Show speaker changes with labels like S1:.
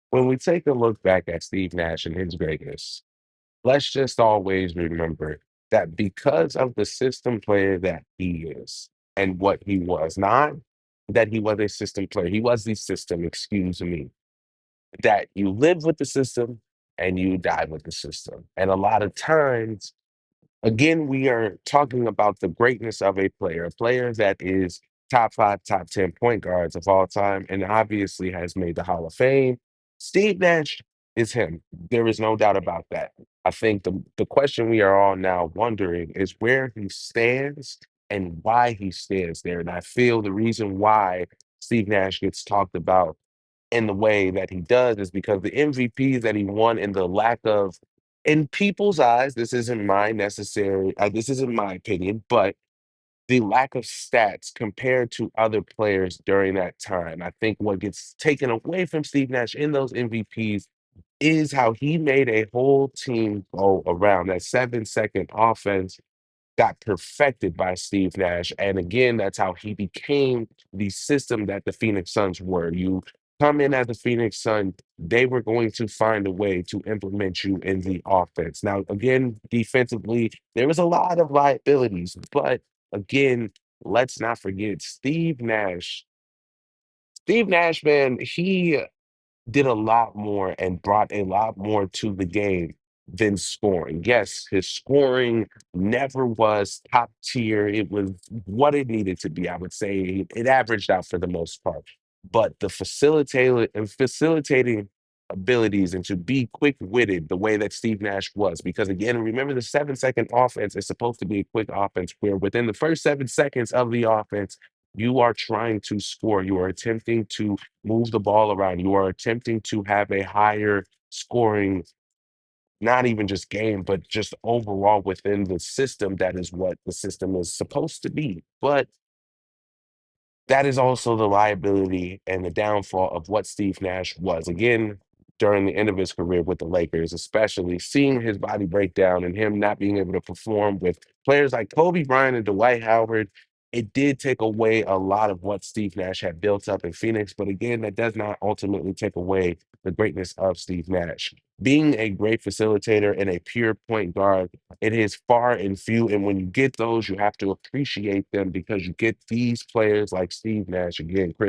S1: When we take a look back at Steve Nash and his greatness, let's just always remember that because of the system player that he is and what he was, not that he was a system player, he was the system, excuse me, that you live with the system and you die with the system. And a lot of times, again, we are talking about the greatness of a player that is top five, top 10 point guards of all time, and obviously has made the Hall of Fame. Steve Nash is him. There is no doubt about that. I think the question we are all now wondering is where he stands and why he stands there. And I feel the reason why Steve Nash gets talked about in the way that he does is because the MVPs that he won and the lack of, in people's eyes, this isn't my necessary, this isn't my opinion, but the lack of stats compared to other players during that time. I think what gets taken away from Steve Nash in those MVPs is how he made a whole team go around. That 7 second offense got perfected by Steve Nash. And again, that's how he became the system that the Phoenix Suns were. You come in as a Phoenix Sun, they were going to find a way to implement you in the offense. Now, again, defensively, there was a lot of liabilities, but again, let's not forget Steve Nash. Steve Nash, man, he did a lot more and brought a lot more to the game than scoring. Yes, his scoring never was top tier. It was what it needed to be, I would say. It averaged out for the most part. But the facilitating abilities and to be quick-witted the way that Steve Nash was. Because again, remember the 7 second offense is supposed to be a quick offense where within the first 7 seconds of the offense, you are trying to score. You are attempting to move the ball around. You are attempting to have a higher scoring, not even just game, but just overall within the system. That is what the system is supposed to be. But that is also the liability and the downfall of what Steve Nash was. Again, during the end of his career with the Lakers, especially seeing his body break down and him not being able to perform with players like Kobe Bryant and Dwight Howard, it did take away a lot of what Steve Nash had built up in Phoenix. But again, that does not ultimately take away the greatness of Steve Nash. Being a great facilitator and a pure point guard, it is far and few. And when you get those, you have to appreciate them because you get these players like Steve Nash again, Chris.